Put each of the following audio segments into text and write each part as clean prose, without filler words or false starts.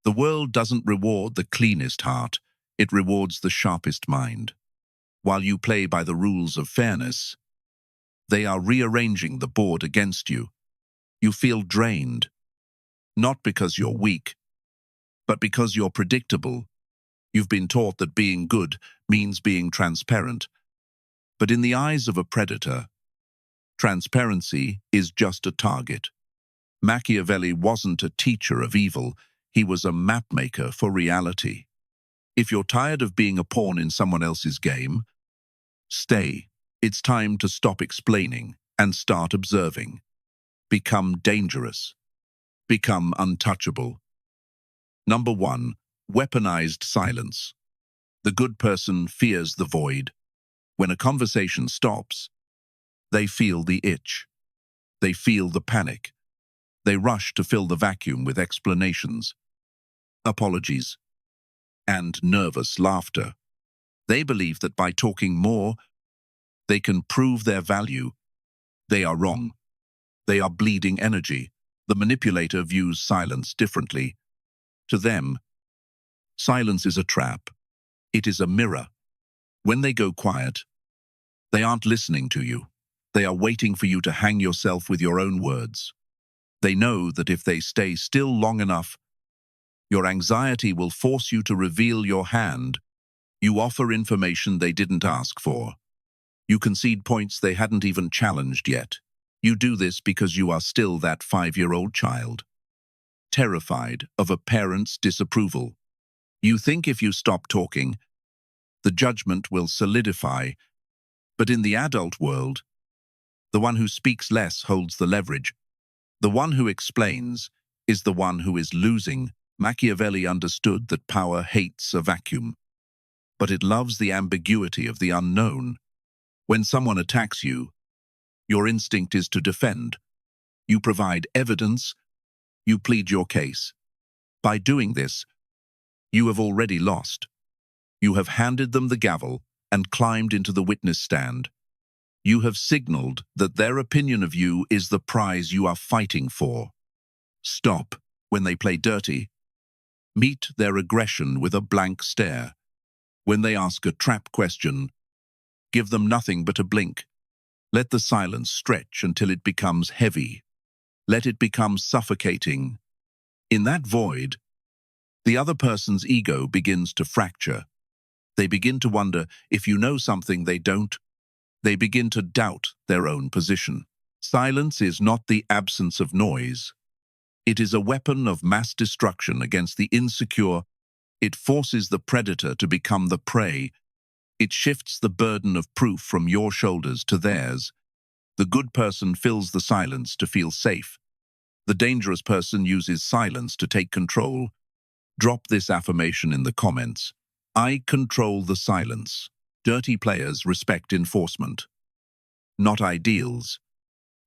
The world doesn't reward the cleanest heart, it rewards the sharpest mind. While you play by the rules of fairness, they are rearranging the board against you. You feel drained, not because you're weak, but because you're predictable. You've been taught that being good means being transparent. But in the eyes of a predator, transparency is just a target. Machiavelli wasn't a teacher of evil, he was a mapmaker for reality. If you're tired of being a pawn in someone else's game, stay. It's time to stop explaining and start observing. Become dangerous. Become untouchable. Number 1. Weaponized silence. The good person fears the void. When a conversation stops, they feel the itch. They feel the panic. They rush to fill the vacuum with explanations, apologies, and nervous laughter. They believe that by talking more, they can prove their value. They are wrong. They are bleeding energy. The manipulator views silence differently. To them, silence is a trap. It is a mirror. When they go quiet, they aren't listening to you. They are waiting for you to hang yourself with your own words. They know that if they stay still long enough, your anxiety will force you to reveal your hand. You offer information they didn't ask for. You concede points they hadn't even challenged yet. You do this because you are still that 5-year-old child, terrified of a parent's disapproval. You think if you stop talking, the judgment will solidify. But in the adult world, the one who speaks less holds the leverage. The one who explains is the one who is losing. Machiavelli understood that power hates a vacuum, but it loves the ambiguity of the unknown. When someone attacks you, your instinct is to defend. You provide evidence, you plead your case. By doing this, you have already lost. You have handed them the gavel and climbed into the witness stand. You have signaled that their opinion of you is the prize you are fighting for. Stop when they play dirty. Meet their aggression with a blank stare. When they ask a trap question, give them nothing but a blink. Let the silence stretch until it becomes heavy. Let it become suffocating. In that void, the other person's ego begins to fracture. They begin to wonder if you know something they don't. They begin to doubt their own position. Silence is not the absence of noise. It is a weapon of mass destruction against the insecure. It forces the predator to become the prey. It shifts the burden of proof from your shoulders to theirs. The good person fills the silence to feel safe. The dangerous person uses silence to take control. Drop this affirmation in the comments. I control the silence. Dirty players respect enforcement, not ideals.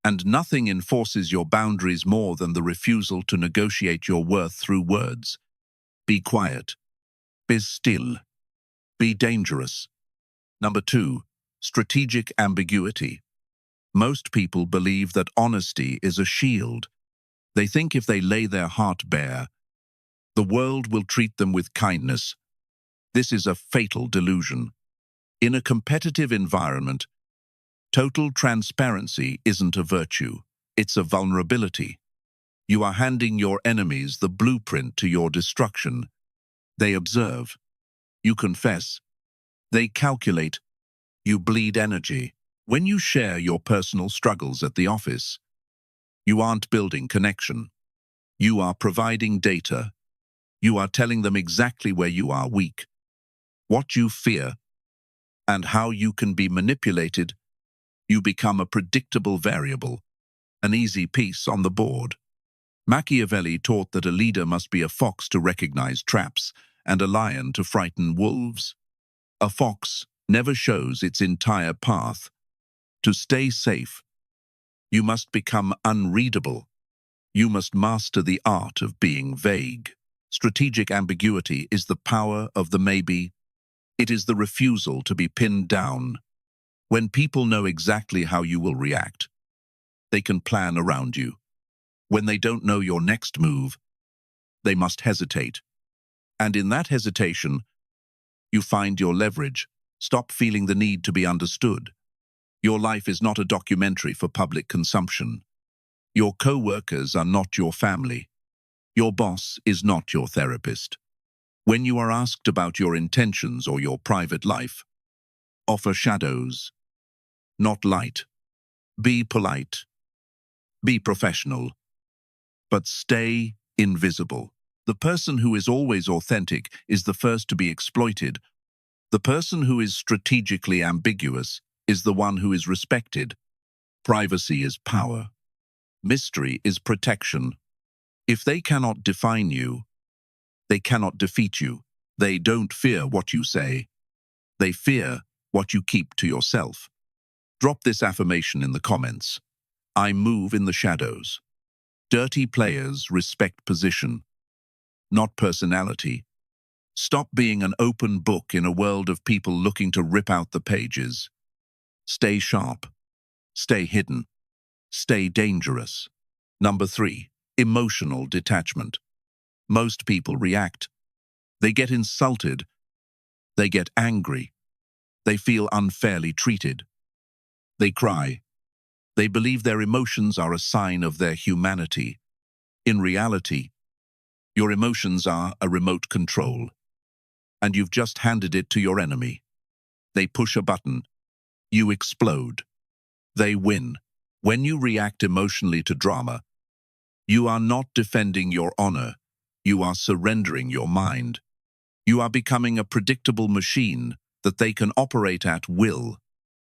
And nothing enforces your boundaries more than the refusal to negotiate your worth through words. Be quiet. Be still. Be dangerous. Number 2, strategic ambiguity. Most people believe that honesty is a shield. They think if they lay their heart bare, the world will treat them with kindness. This is a fatal delusion. In a competitive environment, total transparency isn't a virtue, it's a vulnerability. You are handing your enemies the blueprint to your destruction. They observe. You confess. They calculate. You bleed energy. When you share your personal struggles at the office, you aren't building connection. You are providing data. You are telling them exactly where you are weak, what you fear, and how you can be manipulated. You become a predictable variable, an easy piece on the board. Machiavelli taught that a leader must be a fox to recognize traps and a lion to frighten wolves. A fox never shows its entire path. To stay safe, you must become unreadable. You must master the art of being vague. Strategic ambiguity is the power of the maybe. It is the refusal to be pinned down. When people know exactly how you will react, they can plan around you. When they don't know your next move, they must hesitate. And in that hesitation, you find your leverage. Stop feeling the need to be understood. Your life is not a documentary for public consumption. Your co-workers are not your family. Your boss is not your therapist. When you are asked about your intentions or your private life, offer shadows, not light. Be polite. Be professional. But stay invisible. The person who is always authentic is the first to be exploited. The person who is strategically ambiguous is the one who is respected. Privacy is power. Mystery is protection. If they cannot define you, they cannot defeat you. They don't fear what you say. They fear what you keep to yourself. Drop this affirmation in the comments. I move in the shadows. Dirty players respect position, not personality. Stop being an open book in a world of people looking to rip out the pages. Stay sharp. Stay hidden. Stay dangerous. Number 3, emotional detachment. Most people react. They get insulted. They get angry. They feel unfairly treated. They cry. They believe their emotions are a sign of their humanity. In reality, your emotions are a remote control, and you've just handed it to your enemy. They push a button. You explode. They win. When you react emotionally to drama, you are not defending your honor. You are surrendering your mind. You are becoming a predictable machine that they can operate at will.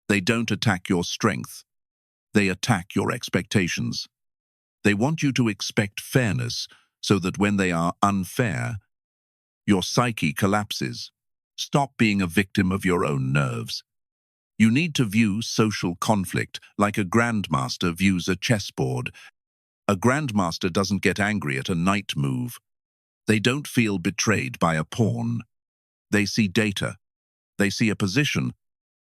They don't attack your strength. They attack your expectations. They want you to expect fairness so that when they are unfair, your psyche collapses. Stop being a victim of your own nerves. You need to view social conflict like a grandmaster views a chessboard. A grandmaster doesn't get angry at a knight move. They don't feel betrayed by a pawn. They see data. They see a position.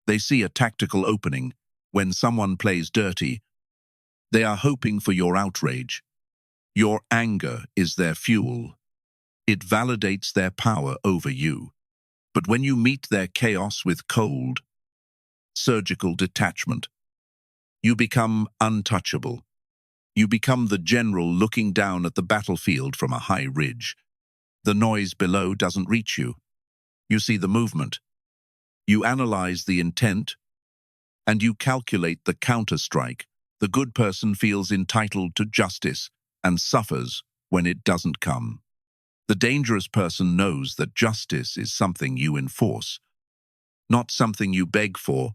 They see a tactical opening. When someone plays dirty, they are hoping for your outrage. Your anger is their fuel. It validates their power over you. But when you meet their chaos with cold, surgical detachment, you become untouchable. You become the general looking down at the battlefield from a high ridge. The noise below doesn't reach you. You see the movement. You analyze the intent, and you calculate the counterstrike. The good person feels entitled to justice and suffers when it doesn't come. The dangerous person knows that justice is something you enforce, not something you beg for.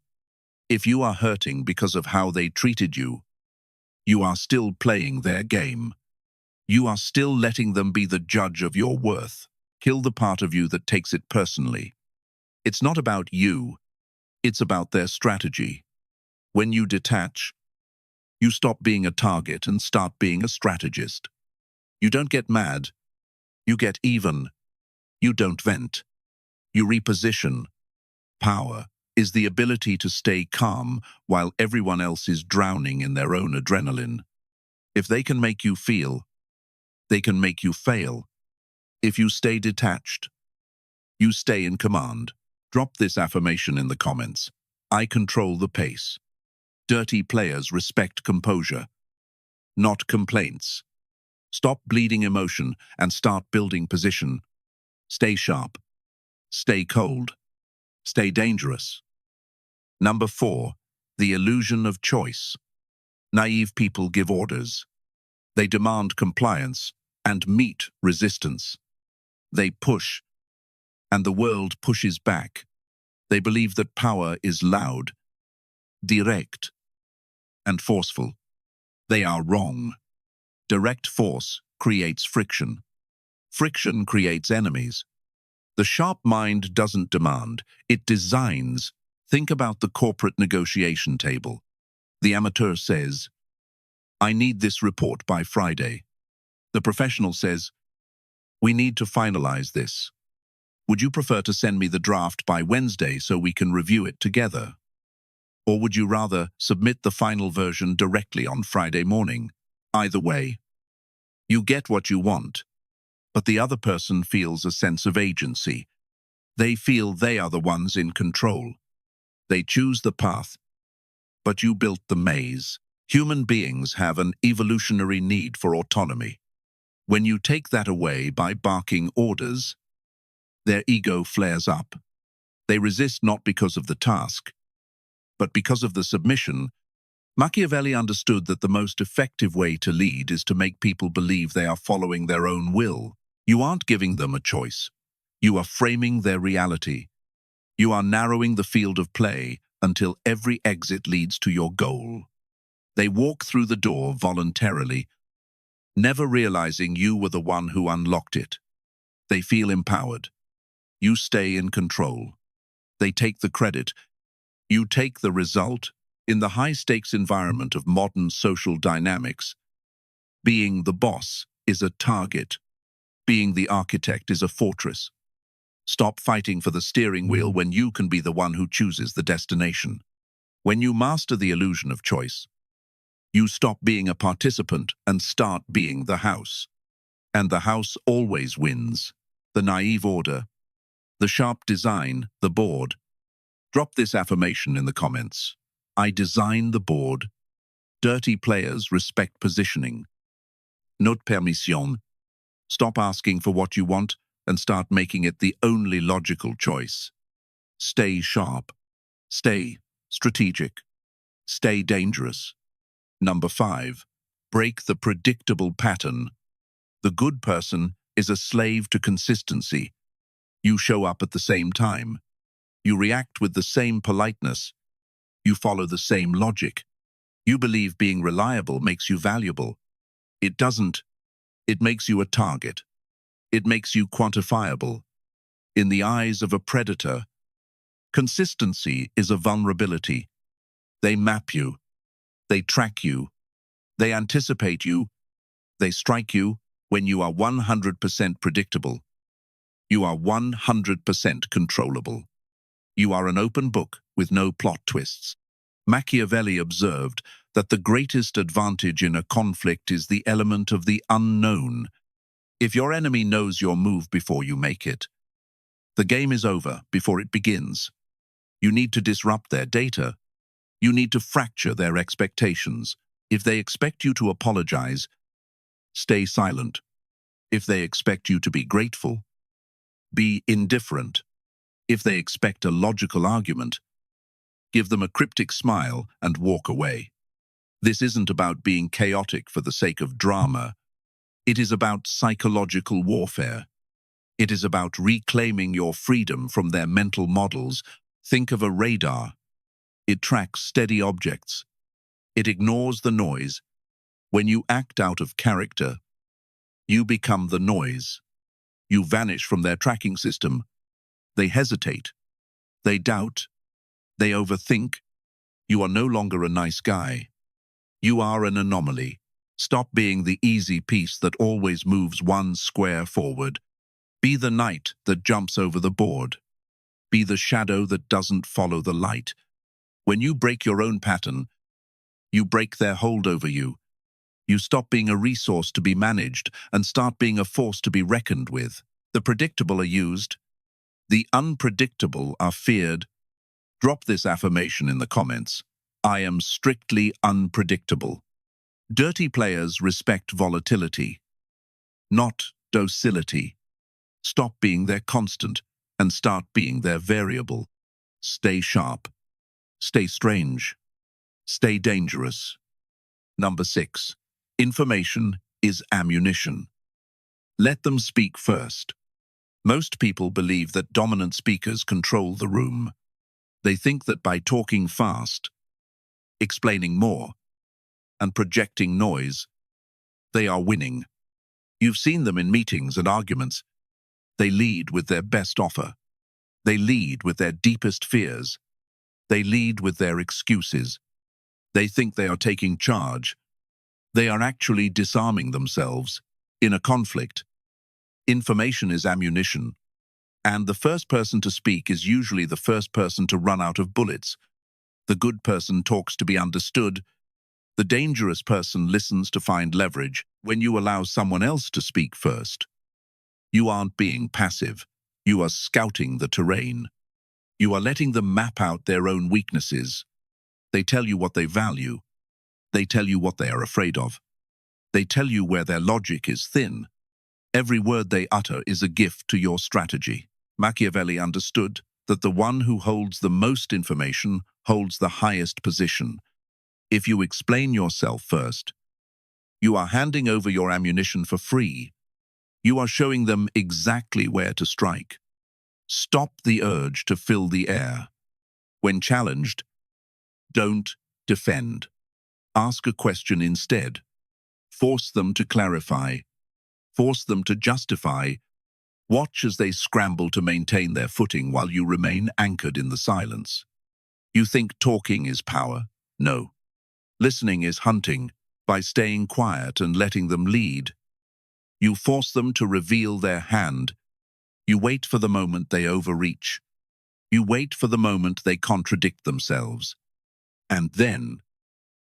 If you are hurting because of how they treated you, you are still playing their game. You are still letting them be the judge of your worth. Kill the part of you that takes it personally. It's not about you. It's about their strategy. When you detach, you stop being a target and start being a strategist. You don't get mad. You get even. You don't vent. You reposition. Power is the ability to stay calm while everyone else is drowning in their own adrenaline. If they can make you feel, they can make you fail. If you stay detached, you stay in command. Drop this affirmation in the comments. I control the pace. Dirty players respect composure, not complaints. Stop bleeding emotion and start building position. Stay sharp. Stay cold. Stay dangerous. Number 4, the illusion of choice. Naive people give orders. They demand compliance and meet resistance. They push, and the world pushes back. They believe that power is loud, direct, and forceful. They are wrong. Direct force creates friction. Friction creates enemies. The sharp mind doesn't demand, it designs. Think about the corporate negotiation table. The amateur says, I need this report by Friday. The professional says, we need to finalize this. Would you prefer to send me the draft by Wednesday so we can review it together? Or would you rather submit the final version directly on Friday morning? Either way, you get what you want. but the other person feels a sense of agency. They feel they are the ones in control. They choose the path, but you built the maze. Human beings have an evolutionary need for autonomy. When you take that away by barking orders, their ego flares up. They resist not because of the task, but because of the submission. Machiavelli understood that the most effective way to lead is to make people believe they are following their own will. You aren't giving them a choice. You are framing their reality. You are narrowing the field of play until every exit leads to your goal. They walk through the door voluntarily, never realizing you were the one who unlocked it. They feel empowered. You stay in control. They take the credit. You take the result. In the high-stakes environment of modern social dynamics, being the boss is a target. Being the architect is a fortress. Stop fighting for the steering wheel when you can be the one who chooses the destination. When you master the illusion of choice, you stop being a participant and start being the house. And the house always wins. The naive order, the sharp design, the board. Drop this affirmation in the comments. I design the board. Dirty players respect positioning. Note permission. Stop asking for what you want and start making it the only logical choice. Stay sharp. Stay strategic. Stay dangerous. Number 5. Break the predictable pattern. The good person is a slave to consistency. You show up at the same time. You react with the same politeness. You follow the same logic. You believe being reliable makes you valuable. It doesn't. It makes you a target. It makes you quantifiable. In the eyes of a predator, consistency is a vulnerability. They map you. They track you. They anticipate you. They strike you when you are 100% predictable. You are 100% controllable. You are an open book with no plot twists. Machiavelli observed that the greatest advantage in a conflict is the element of the unknown. If your enemy knows your move before you make it, the game is over before it begins. You need to disrupt their data. You need to fracture their expectations. If they expect you to apologize, stay silent. If they expect you to be grateful, be indifferent. If they expect a logical argument, give them a cryptic smile and walk away. This isn't about being chaotic for the sake of drama. It is about psychological warfare. It is about reclaiming your freedom from their mental models. Think of a radar. It tracks steady objects. It ignores the noise. When you act out of character, you become the noise. You vanish from their tracking system. They hesitate. They doubt. They overthink. You are no longer a nice guy. You are an anomaly. Stop being the easy piece that always moves one square forward. Be the knight that jumps over the board. Be the shadow that doesn't follow the light. When you break your own pattern, you break their hold over you. You stop being a resource to be managed and start being a force to be reckoned with. The predictable are used. The unpredictable are feared. Drop this affirmation in the comments. I am strictly unpredictable. Dirty players respect volatility, not docility. Stop being their constant and start being their variable. Stay sharp. Stay strange. Stay dangerous. Number 6. Information is ammunition. Let them speak first. Most people believe that dominant speakers control the room. They think that by talking fast, explaining more, and projecting noise, they are winning. You've seen them in meetings and arguments. They lead with their best offer. They lead with their deepest fears. They lead with their excuses. They think they are taking charge. They are actually disarming themselves. In a conflict, information is ammunition, and the first person to speak is usually the first person to run out of bullets. The good person talks to be understood. The dangerous person listens to find leverage. When you allow someone else to speak first, You aren't being passive. You are scouting the terrain. You are letting them map out their own weaknesses. They tell you what they value. They tell you what they are afraid of. They tell you where their logic is thin. Every word they utter is a gift to your strategy. Machiavelli understood that the one who holds the most information holds the highest position. If you explain yourself first, you are handing over your ammunition for free. You are showing them exactly where to strike. Stop the urge to fill the air. When challenged, don't defend. Ask a question instead. Force them to clarify. Force them to justify. Watch as they scramble to maintain their footing while you remain anchored in the silence. You think talking is power? No. Listening is hunting. By staying quiet and letting them lead, you force them to reveal their hand. You wait for the moment they overreach. You wait for the moment they contradict themselves. And then,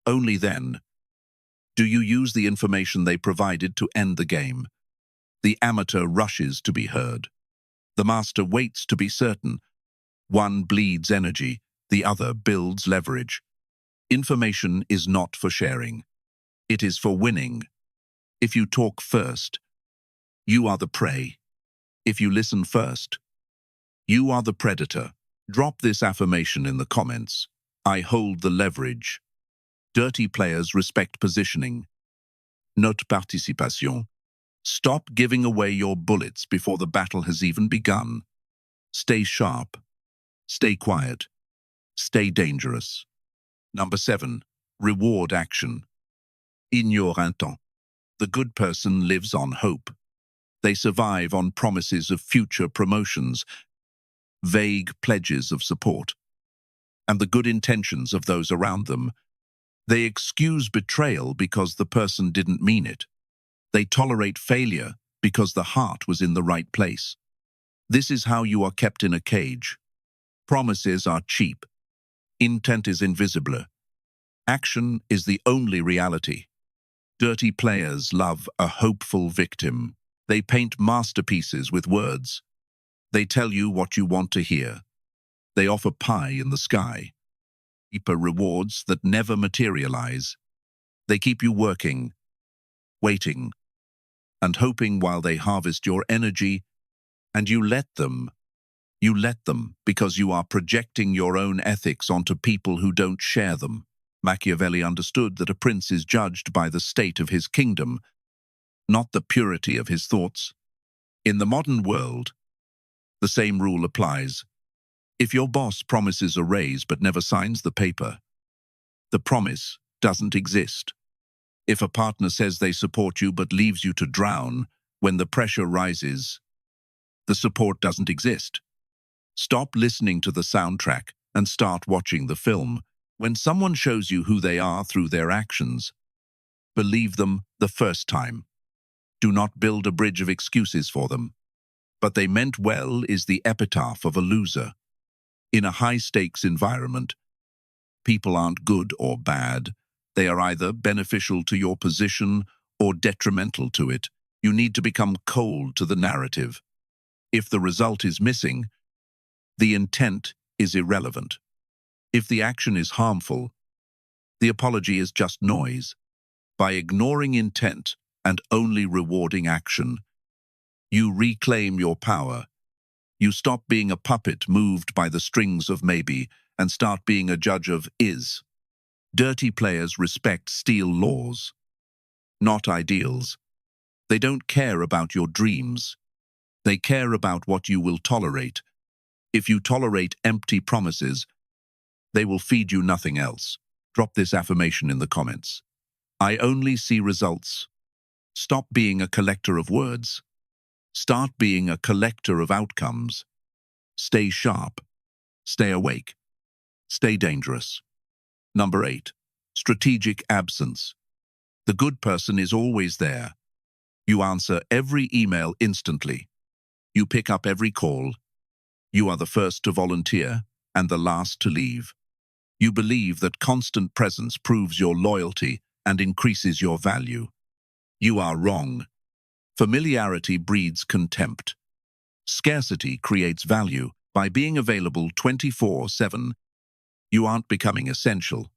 only then, do you use the information they provided to end the game. The amateur rushes to be heard. The master waits to be certain. One bleeds energy, the other builds leverage. Information is not for sharing. It is for winning. If you talk first, you are the prey. If you listen first, you are the predator. Drop this affirmation in the comments. I hold the leverage. Dirty players respect positioning. Notre participation. Stop giving away your bullets before the battle has even begun. Stay sharp. Stay quiet. Stay dangerous. Number 7. Reward action. Ignore un temps. The good person lives on hope. They survive on promises of future promotions, vague pledges of support, and the good intentions of those around them. They excuse betrayal because the person didn't mean it. They tolerate failure because the heart was in the right place. This is how you are kept in a cage. Promises are cheap. Intent is invisible. Action is the only reality. Dirty players love a hopeful victim. They paint masterpieces with words. They tell you what you want to hear. They offer pie in the sky. Deeper rewards that never materialize. They keep you working, waiting, and hoping while they harvest your energy, and you let them. You let them because you are projecting your own ethics onto people who don't share them. Machiavelli understood that a prince is judged by the state of his kingdom, not the purity of his thoughts. In the modern world, the same rule applies. If your boss promises a raise but never signs the paper, the promise doesn't exist. If a partner says they support you but leaves you to drown when the pressure rises, the support doesn't exist. Stop listening to the soundtrack and start watching the film. When someone shows you who they are through their actions, believe them the first time. Do not build a bridge of excuses for them. But they meant well is the epitaph of a loser. In a high-stakes environment, people aren't good or bad. They are either beneficial to your position or detrimental to it. You need to become cold to the narrative. If the result is missing, the intent is irrelevant. If the action is harmful, the apology is just noise. By ignoring intent and only rewarding action, you reclaim your power. You stop being a puppet moved by the strings of maybe and start being a judge of is. Dirty players respect steel laws, not ideals. They don't care about your dreams. They care about what you will tolerate. If you tolerate empty promises, they will feed you nothing else. Drop this affirmation in the comments. I only see results. Stop being a collector of words. Start being a collector of outcomes. Stay sharp. Stay awake. Stay dangerous. Number 8. Strategic absence. The good person is always there. You answer every email instantly. You pick up every call. You are the first to volunteer and the last to leave. You believe that constant presence proves your loyalty and increases your value. You are wrong. Familiarity breeds contempt. Scarcity creates value. By being available 24/7, you aren't becoming essential.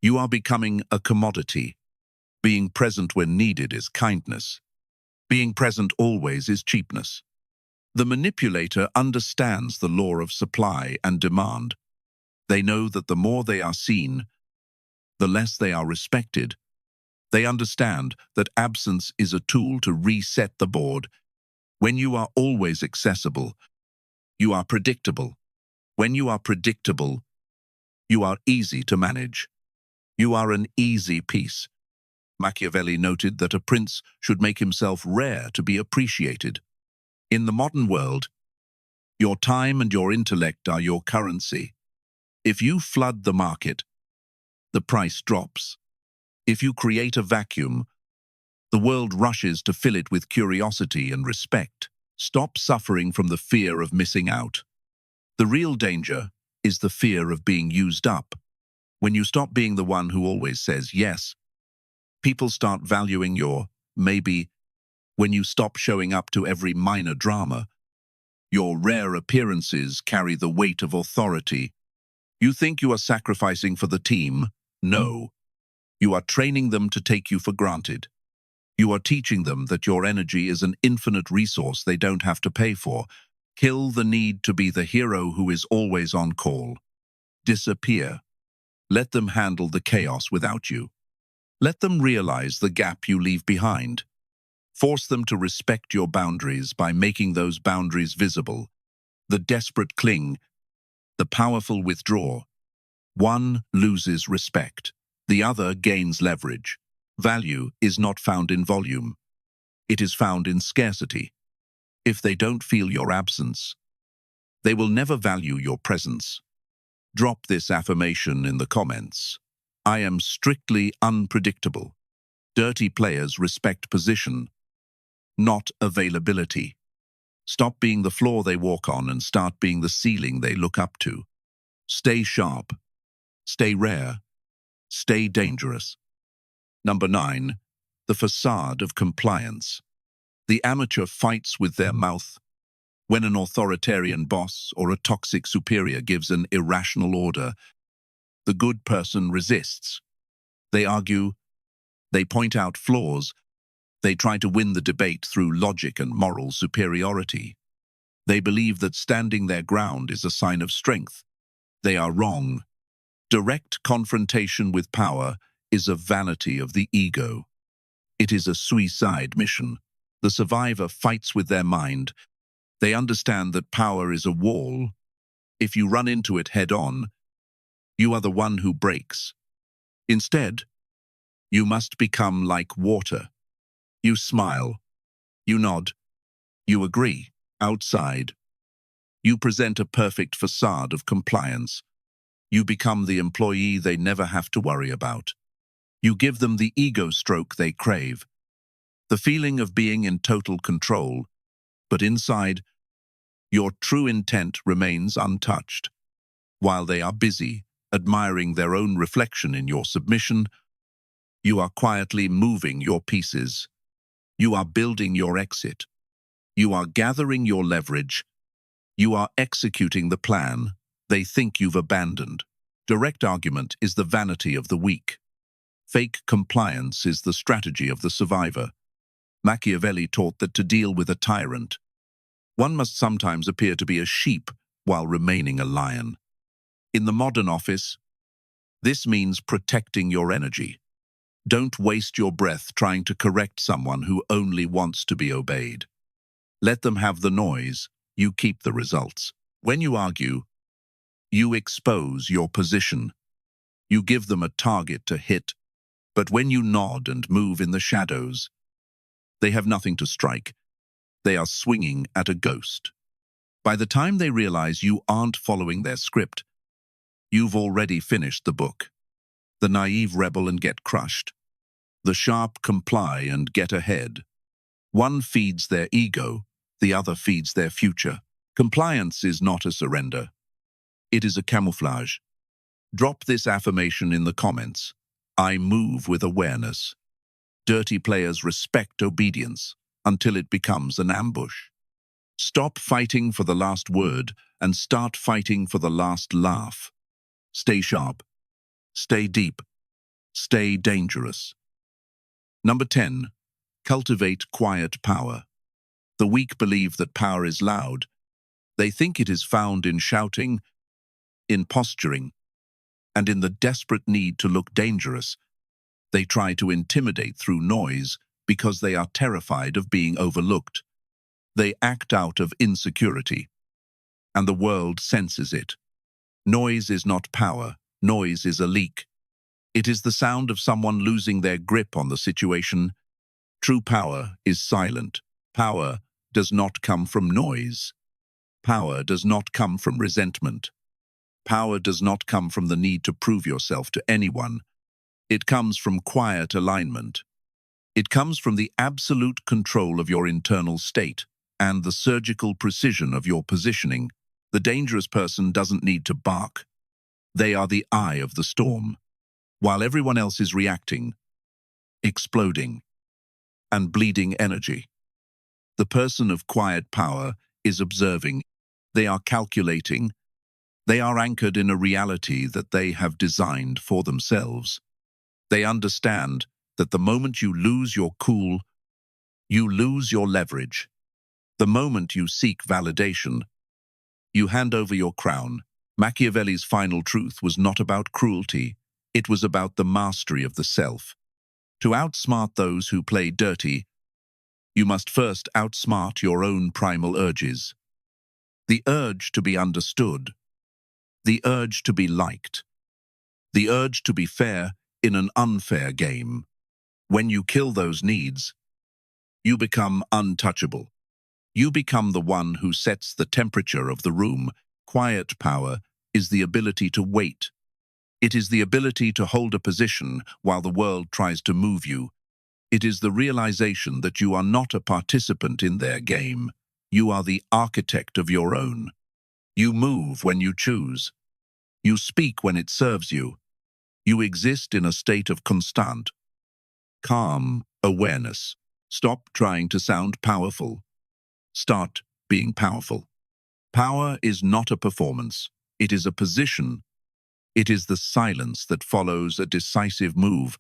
You are becoming a commodity. Being present when needed is kindness. Being present always is cheapness. The manipulator understands the law of supply and demand. They know that the more they are seen, the less they are respected. They understand that absence is a tool to reset the board. When you are always accessible, you are predictable. When you are predictable, you are easy to manage. You are an easy piece. Machiavelli noted that a prince should make himself rare to be appreciated. In the modern world, your time and your intellect are your currency. If you flood the market, the price drops. If you create a vacuum, the world rushes to fill it with curiosity and respect. Stop suffering from the fear of missing out. The real danger is the fear of being used up. When you stop being the one who always says yes, people start valuing your maybe. When you stop showing up to every minor drama, your rare appearances carry the weight of authority. You think you are sacrificing for the team? No. You are training them to take you for granted. You are teaching them that your energy is an infinite resource they don't have to pay for. Kill the need to be the hero who is always on call. Disappear. Let them handle the chaos without you. Let them realize the gap you leave behind. Force them to respect your boundaries by making those boundaries visible. The desperate cling, the powerful withdraw. One loses respect. The other gains leverage. Value is not found in volume. It is found in scarcity. If they don't feel your absence, they will never value your presence. Drop this affirmation in the comments. I am strictly unpredictable. Dirty players respect position, not availability. Stop being the floor they walk on and start being the ceiling they look up to. Stay sharp. Stay rare. Stay dangerous. Number 9. The facade of compliance. The amateur fights with their mouth. When an authoritarian boss or a toxic superior gives an irrational order, the good person resists. They argue, they point out flaws, they try to win the debate through logic and moral superiority. They believe that standing their ground is a sign of strength. They are wrong. Direct confrontation with power is a vanity of the ego. It is a suicide mission. The survivor fights with their mind. They understand that power is a wall. If you run into it head-on, you are the one who breaks. Instead, you must become like water. You smile. You nod. You agree. Outside, you present a perfect facade of compliance. You become the employee they never have to worry about. You give them the ego stroke they crave. The feeling of being in total control, but inside, your true intent remains untouched. While they are busy, admiring their own reflection in your submission, you are quietly moving your pieces. You are building your exit. You are gathering your leverage. You are executing the plan they think you've abandoned. Direct argument is the vanity of the weak. Fake compliance is the strategy of the survivor. Machiavelli taught that to deal with a tyrant, one must sometimes appear to be a sheep while remaining a lion. In the modern office, this means protecting your energy. Don't waste your breath trying to correct someone who only wants to be obeyed. Let them have the noise, you keep the results. When you argue, you expose your position. You give them a target to hit, but when you nod and move in the shadows, they have nothing to strike. They are swinging at a ghost. By the time they realize you aren't following their script, you've already finished the book. The naive rebel and get crushed. The sharp comply and get ahead. One feeds their ego, the other feeds their future. Compliance is not a surrender. It is a camouflage. Drop this affirmation in the comments. I move with awareness. Dirty players respect obedience. until it becomes an ambush. Stop fighting for the last word and start fighting for the last laugh. Stay sharp. Stay deep. Stay dangerous. Number 10. Cultivate quiet power. The weak believe that power is loud. They think it is found in shouting, in posturing, and in the desperate need to look dangerous. They try to intimidate through noise because they are terrified of being overlooked. They act out of insecurity, and the world senses it. Noise is not power. Noise is a leak. It is the sound of someone losing their grip on the situation. True power is silent. Power does not come from noise. Power does not come from resentment. Power does not come from the need to prove yourself to anyone. It comes from quiet alignment. It comes from the absolute control of your internal state and the surgical precision of your positioning. The dangerous person doesn't need to bark. They are the eye of the storm, while everyone else is reacting, exploding, and bleeding energy. The person of quiet power is observing. They are calculating. They are anchored in a reality that they have designed for themselves. They understand that the moment you lose your cool, you lose your leverage. The moment you seek validation, you hand over your crown. Machiavelli's final truth was not about cruelty. It was about the mastery of the self. To outsmart those who play dirty, you must first outsmart your own primal urges. The urge to be understood. The urge to be liked. The urge to be fair in an unfair game. When you kill those needs, you become untouchable. You become the one who sets the temperature of the room. Quiet power is the ability to wait. It is the ability to hold a position while the world tries to move you. It is the realization that you are not a participant in their game. You are the architect of your own. You move when you choose. You speak when it serves you. You exist in a state of constant, calm awareness. Stop trying to sound powerful. Start being powerful. Power is not a performance. It is a position. It is the silence that follows a decisive move.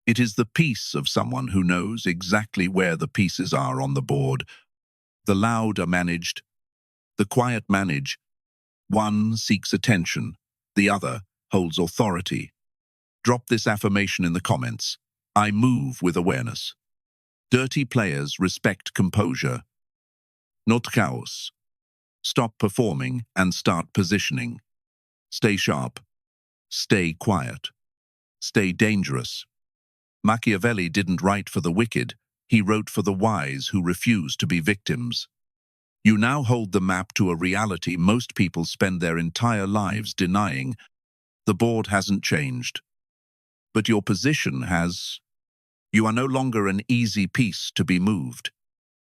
It is the peace of someone who knows exactly where the pieces are on the board. The loud are managed. The quiet manage. One seeks attention. The other holds authority. Drop this affirmation in the comments. I move with awareness. Dirty players respect composure, not chaos. Stop performing and start positioning. Stay sharp. Stay quiet. Stay dangerous. Machiavelli didn't write for the wicked. He wrote for the wise who refuse to be victims. You now hold the map to a reality most people spend their entire lives denying. The board hasn't changed, but your position has. You are no longer an easy piece to be moved.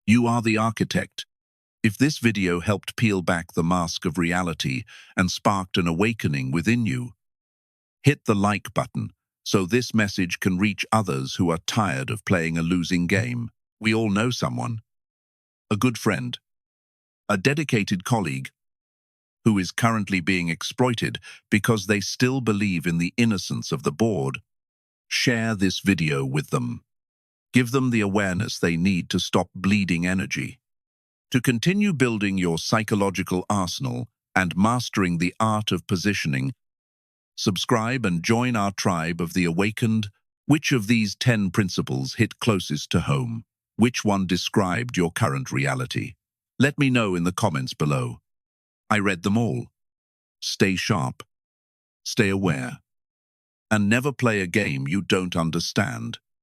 You are the architect. If this video helped peel back the mask of reality and sparked an awakening within you, hit the like button so this message can reach others who are tired of playing a losing game. We all know someone, a good friend, a dedicated colleague, who is currently being exploited because they still believe in the innocence of the board. Share this video with them. Give them the awareness they need to stop bleeding energy. To continue building your psychological arsenal and mastering the art of positioning, subscribe and join our tribe of the awakened. Which of these 10 principles hit closest to home? Which one described your current reality? Let me know in the comments below. I read them all. Stay sharp, stay aware, and never play a game you don't understand.